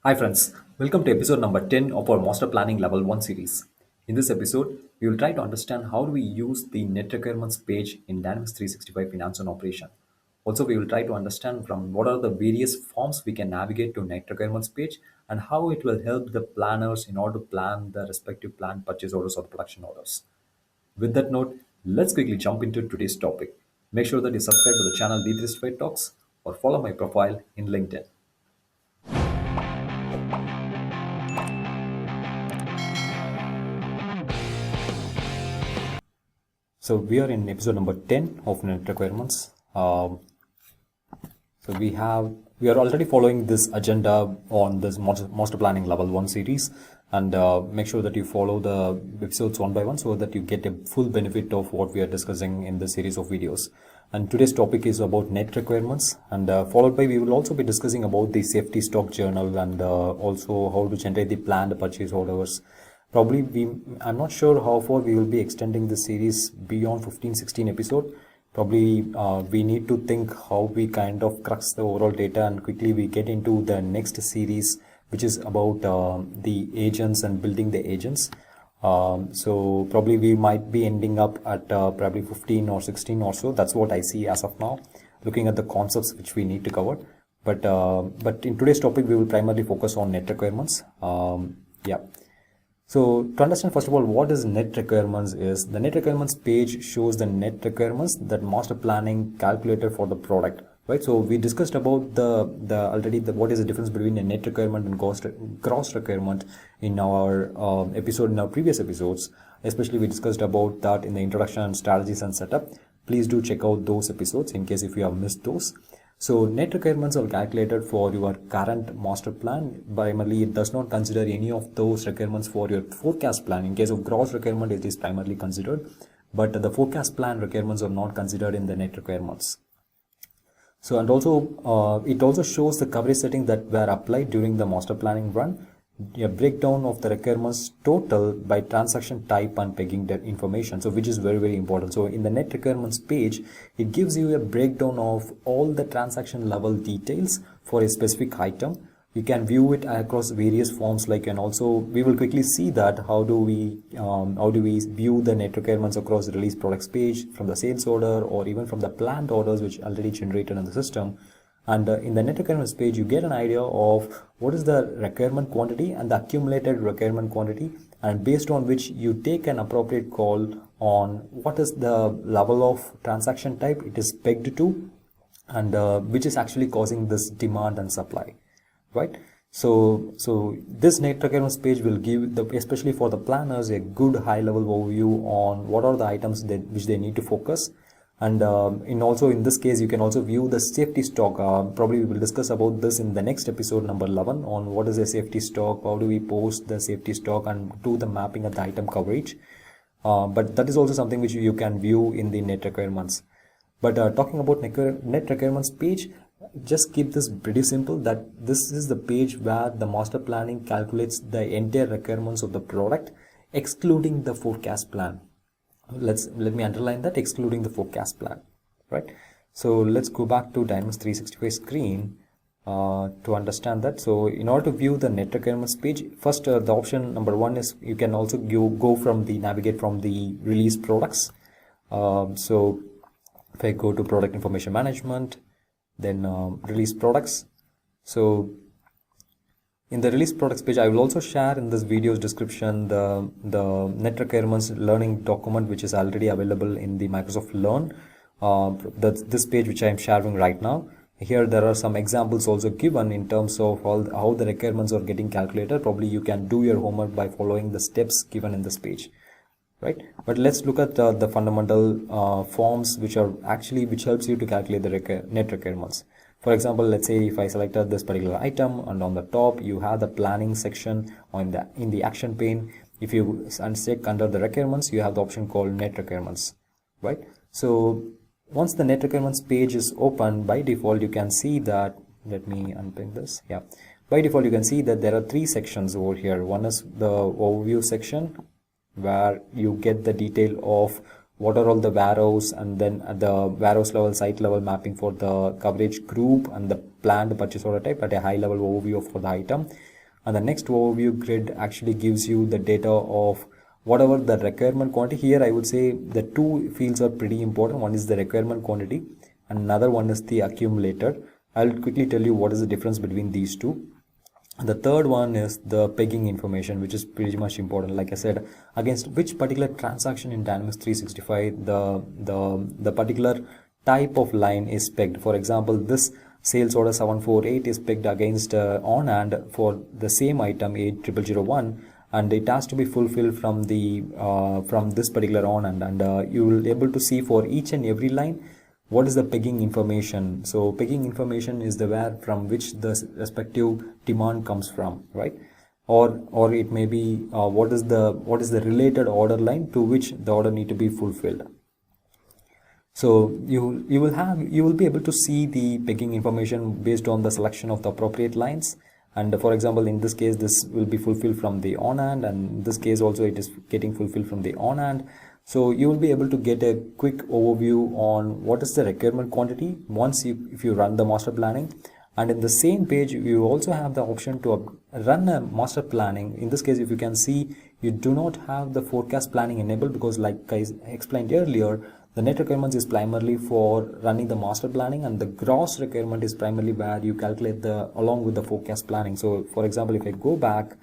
Hi friends, welcome to episode number 10 of our Master Planning Level 1 series. In this episode, we will try to understand how do we use the net requirements page in Dynamics 365 Finance and Operation. Also, we will try to understand from what are the various forms we can navigate to net requirements page and how it will help the planners in order to plan the respective plan purchase orders or production orders. With that note, let's quickly jump into today's topic. Make sure that you subscribe to the channel D365 Talks or follow my profile in LinkedIn. So we are in episode number 10 of net requirements. So we are already following this agenda on this master planning level 1 series, and make sure that you follow the episodes one by one so that you get a full benefit of what we are discussing in this series of videos. And today's topic is about net requirements, and followed by we will also be discussing about the safety stock journal and also how to generate the planned purchase orders. Probably I'm not sure how far we will be extending the series beyond 15-16 episode. Probably we need to think how we kind of crux the overall data, and quickly we get into the next series, which is about the agents and building the agents. So probably we might be ending up at probably 15 or 16 or so. That's what I see as of now, looking at the concepts which we need to cover. But in today's topic, we will primarily focus on net requirements. Yeah. So to understand first of all what is net requirements is, the net requirements page shows the net requirements that master planning calculated for the product, right? So we discussed about what is the difference between a net requirement and gross requirement in our episode, in our previous episodes. Especially we discussed about that in the introduction, strategies and setup. Please do check out those episodes in case if you have missed those. So net requirements are calculated for your current master plan. Primarily, it does not consider any of those requirements for your forecast plan. In case of gross requirement, it is primarily considered, but the forecast plan requirements are not considered in the net requirements. So, and also it also shows the coverage settings that were applied during the master planning run, a breakdown of the requirements total by transaction type and pegging that information, so which is very important. So in the net requirements page, it gives you a breakdown of all the transaction level details for a specific item. You can view it across various forms, like, and also we will quickly see that how do we view the net requirements across the release products page, from the sales order or even from the planned orders which already generated in the system. And in the net requirements page, you get an idea of what is the requirement quantity and the accumulated requirement quantity, and based on which you take an appropriate call on what is the level of transaction type it is pegged to, and which is actually causing this demand and supply, right? So this net requirements page will give especially for the planners, a good high level overview on what are the items which they need to focus. And in this case, you can also view the safety stock. Probably we will discuss about this in the next episode number 11 on what is a safety stock, how do we post the safety stock and do the mapping of the item coverage. But that is also something which you can view in the net requirements. But talking about net requirements page, just keep this pretty simple, that this is the page where the master planning calculates the entire requirements of the product, excluding the forecast plan. Let me underline that, excluding the forecast plan, right? So let's go back to Dynamics 365 screen to understand that. So in order to view the net requirements page, first the option number 1 is you can also navigate from the release products. So if I go to product information management, then release products. So in the release products page, I will also share in this video's description the net requirements learning document, which is already available in the Microsoft Learn. This page which I am sharing right now. Here there are some examples also given in terms of how the requirements are getting calculated. Probably you can do your homework by following the steps given in this page, right? But let's look at the fundamental forms which helps you to calculate the net requirements. For example, let's say if I selected this particular item, and on the top you have the planning section in the action pane. If you uncheck under the requirements, you have the option called net requirements, right? So once the net requirements page is open, by default you can see that, let me unpin this. Yeah, by default you can see that there are 3 sections over here. One is the overview section, where you get the detail of what are all the warehouse, and then at the warehouse level, site level mapping for the coverage group and the planned purchase order type at a high level overview for the item. And the next overview grid actually gives you the data of whatever the requirement quantity. Here I would say the two fields are pretty important. One is the requirement quantity and another one is the accumulated. I'll quickly tell you what is the difference between these two. The third one is the pegging information, which is pretty much important. Like I said, against which particular transaction in Dynamics 365 the particular type of line is pegged. For example, this sales order 748 is pegged against on hand for the same item 8001, and it has to be fulfilled from the from this particular on hand, and you will be able to see for each and every line what is the pegging information. So pegging information is the where from which the respective demand comes from, right? Or it may be what is the related order line to which the order need to be fulfilled. So you will be able to see the pegging information based on the selection of the appropriate lines. And for example, in this case, this will be fulfilled from the on hand, and in this case also it is getting fulfilled from the on hand. So you will be able to get a quick overview on what is the requirement quantity if you run the master planning. And in the same page, you also have the option to run a master planning. In this case, if you can see, you do not have the forecast planning enabled because, like I explained earlier, the net requirements is primarily for running the master planning, and the gross requirement is primarily where you calculate along with the forecast planning. So for example, if I go back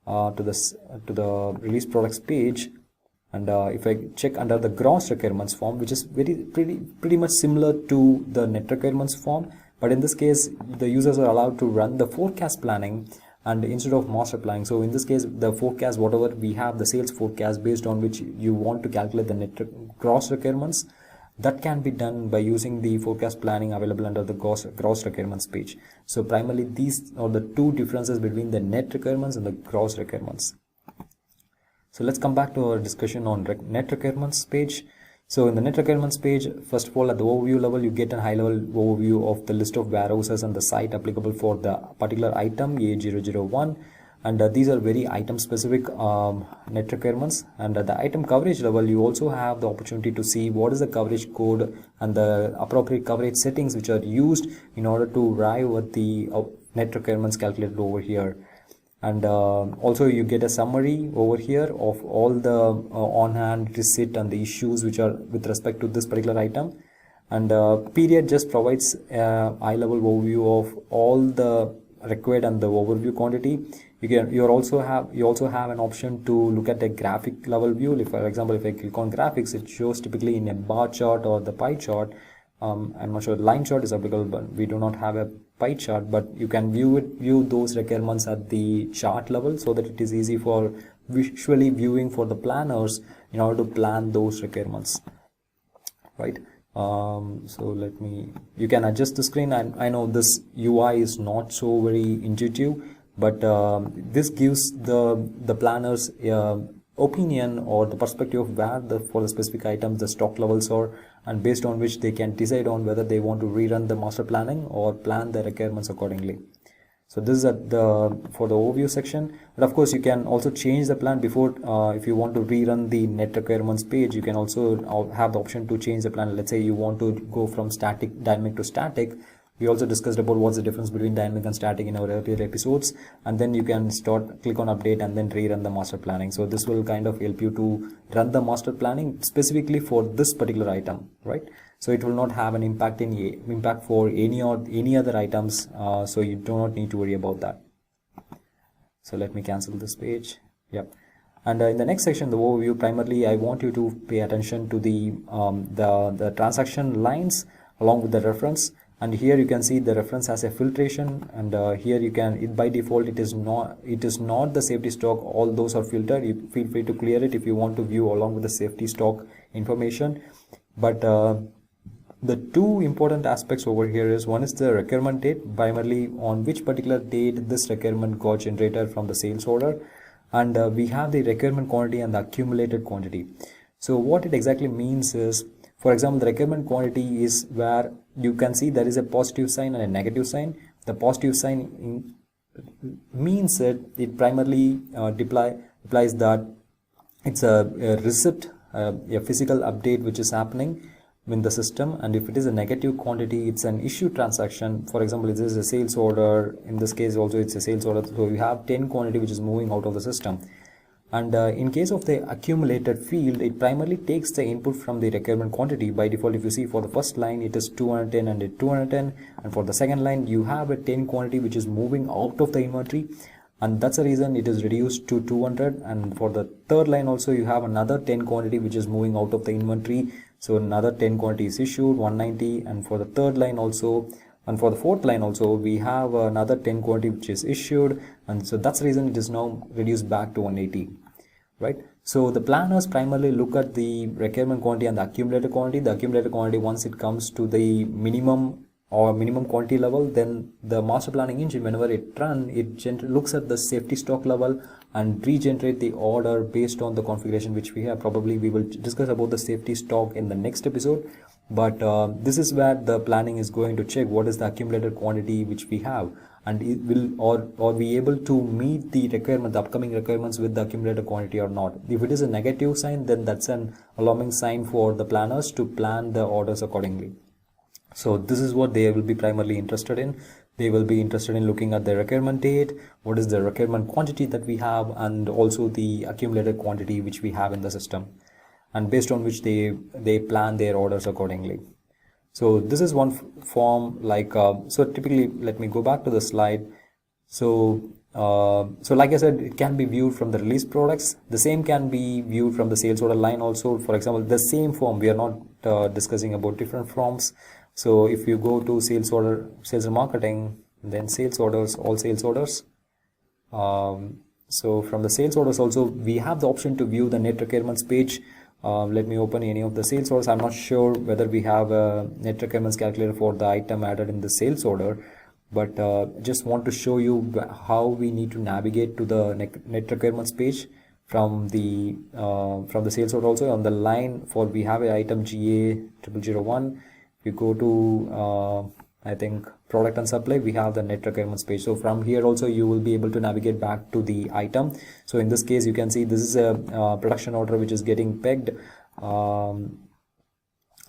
to the release products page, and if I check under the gross requirements form, which is pretty much similar to the net requirements form, but in this case the users are allowed to run the forecast planning and instead of master planning. So in this case, the forecast, whatever we have, the sales forecast based on which you want to calculate the net gross requirements, that can be done by using the forecast planning available under the gross requirements page. So primarily these are the two differences between the net requirements and the gross requirements. So let's come back to our discussion on net requirements page. So in the net requirements page, first of all, at the overview level, you get a high level overview of the list of warehouses and the site applicable for the particular item A001. And these are very item specific net requirements. And at the item coverage level, you also have the opportunity to see what is the coverage code and the appropriate coverage settings which are used in order to arrive at the net requirements calculated over here. And also you get a summary over here of all the on-hand receipt and the issues which are with respect to this particular item. And period just provides a high-level overview of all the required and the overview quantity. You also have an option to look at a graphic level view. If, for example, if I click on graphics, it shows typically in a bar chart or the pie chart. I'm not sure line chart is applicable, but we do not have a pie chart, but you can view those requirements at the chart level so that it is easy for visually viewing for the planners in order to plan those requirements, right? So you can adjust the screen. I know this UI is not so very intuitive, but this gives the planners opinion or the perspective of where for the specific items the stock levels are, and based on which they can decide on whether they want to rerun the master planning or plan the requirements accordingly. So this is for the overview section. But of course, you can also change the plan before. If you want to rerun the net requirements page, you can also have the option to change the plan. Let's say you want to go from dynamic to static. We also discussed about what's the difference between dynamic and static in our earlier episodes, and then you can click on update and then rerun the master planning. So this will kind of help you to run the master planning specifically for this particular item, right? So it will not have an impact for any other items, so you do not need to worry about that. So let me cancel this page. Yep. And in the next section, the overview, primarily I want you to pay attention to the transaction lines along with the reference. And here you can see the reference has a filtration, and here by default it is not the safety stock. All those are filtered. You feel free to clear it if you want to view along with the safety stock information. But the two important aspects over here is, one is the requirement date, primarily on which particular date this requirement got generated from the sales order, and we have the requirement quantity and the accumulated quantity. So what it exactly means is, for example, the requirement quantity is where you can see there is a positive sign and a negative sign. The positive sign means that it primarily implies that it's a receipt a physical update which is happening in the system, and if it is a negative quantity, it's an issue transaction. For example, if this is a sales order, in this case also it's a sales order, so you have 10 quantity which is moving out of the system. And in case of the accumulated field, it primarily takes the input from the requirement quantity. By default, if you see for the first line, it is 210 and it 210. And for the second line, you have a 10 quantity which is moving out of the inventory. And that's the reason it is reduced to 200. And for the third line also, you have another 10 quantity which is moving out of the inventory. So another 10 quantity is issued, 190. And for the third line also, and for the fourth line also, we have another 10 quantity which is issued. And so that's the reason it is now reduced back to 180. Right. So the planners primarily look at the requirement quantity and the accumulated quantity. The accumulated quantity, once it comes to the minimum or minimum quantity level, then the master planning engine, whenever it runs, it looks at the safety stock level and regenerate the order based on the configuration which we have. Probably we will discuss about the safety stock in the next episode. But this is where the planning is going to check what is the accumulated quantity which we have, and it will or be able to meet the requirement, the upcoming requirements with the accumulated quantity or not. If it is a negative sign, then that's an alarming sign for the planners to plan the orders accordingly. So this is what they will be primarily interested in. They will be interested in looking at the requirement date, what is the requirement quantity that we have, and also the accumulated quantity which we have in the system, and based on which they plan their orders accordingly. So this is one form, like so typically, let me go back to the slide. So like I said, it can be viewed from the release products. The same can be viewed from the sales order line also. For example, the same form, we are not discussing about different forms. So if you go to sales order, sales and marketing, then sales orders, all sales orders. So from the sales orders also, we have the option to view the net requirements page. Let me open any of the sales orders. I'm not sure whether we have a net requirements calculator for the item added in the sales order, but just want to show you how we need to navigate to the net requirements page from the sales order. Also on the line, for we have a item GA 0001. If you go to I think product and supply, we have the net requirements page. So from here also you will be able to navigate back to the item. So in this case, you can see this is a production order which is getting pegged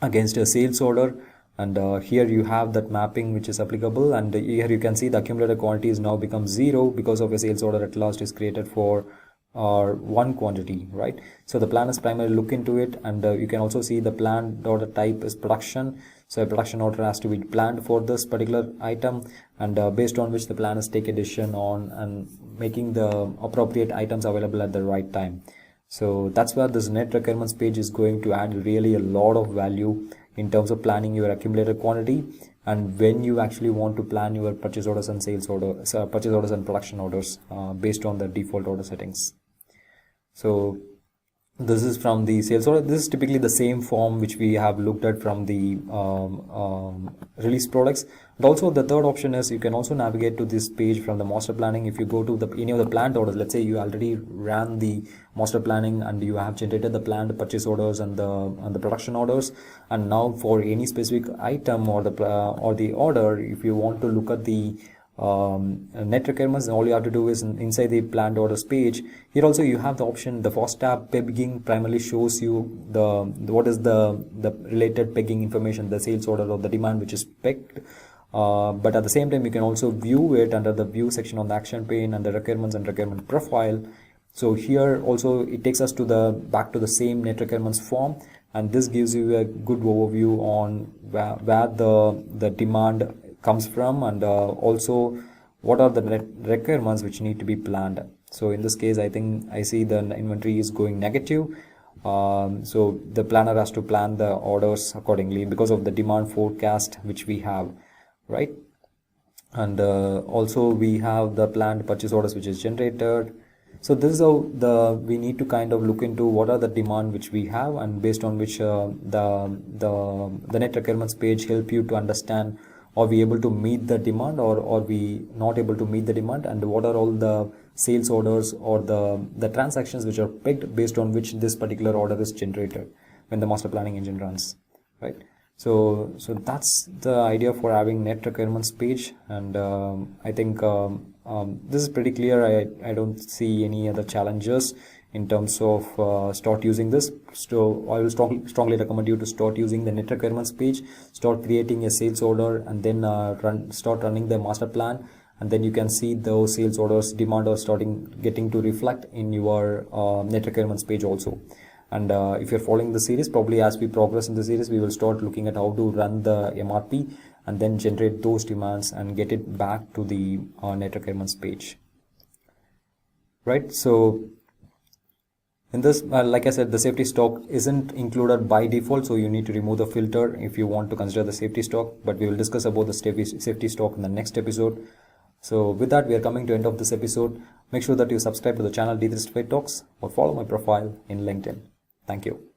against a sales order, and here you have that mapping which is applicable, and here you can see the accumulated quantity is now become 0 because of a sales order at last is created for one quantity, right? So the planners primarily look into it, and you can also see the planned order type is production. So a production order has to be planned for this particular item, and based on which the planners take a decision on and making the appropriate items available at the right time. So that's where this net requirements page is going to add really a lot of value in terms of planning your accumulated quantity, and when you actually want to plan your purchase orders and sales orders, purchase orders and production orders based on the default order settings. So this is from the sales order. This is typically the same form which we have looked at from the release products. And also the third option is you can also navigate to this page from the master planning. If you go to any of the planned orders, let's say you already ran the master planning and you have generated the planned purchase orders and the production orders, and now for any specific item or the order, if you want to look at the net requirements, all you have to do is inside the planned orders page. Here also you have the option, the first tab pegging primarily shows you what is the related pegging information, the sales order or the demand which is pegged, but at the same time you can also view it under the view section on the action pane and the requirements and requirement profile. So here also it takes us to back to the same net requirements form, and this gives you a good overview on where the demand comes from, and also what are the requirements which need to be planned. So in this case, I think I see the inventory is going negative, so the planner has to plan the orders accordingly because of the demand forecast which we have, right? And also we have the planned purchase orders which is generated. So this is how we need to kind of look into what are the demand which we have, and based on which the net requirements page help you to understand, are we able to meet the demand or are we not able to meet the demand, and what are all the sales orders or the transactions which are pegged based on which this particular order is generated when the master planning engine runs, right? So that's the idea for having net requirements page, and I think this is pretty clear. I don't see any other challenges in terms of start using this. So I will strongly recommend you to start using the net requirements page, start creating a sales order, and then start running the master plan. And then you can see those sales orders demand are getting to reflect in your net requirements page also. And if you're following the series, probably as we progress in the series, we will start looking at how to run the MRP and then generate those demands and get it back to the net requirements page. Right. So in this, like I said, the safety stock isn't included by default, so you need to remove the filter if you want to consider the safety stock. But we will discuss about the safety stock in the next episode. So with that, we are coming to the end of this episode. Make sure that you subscribe to the channel D365 Talks or follow my profile in LinkedIn. Thank you.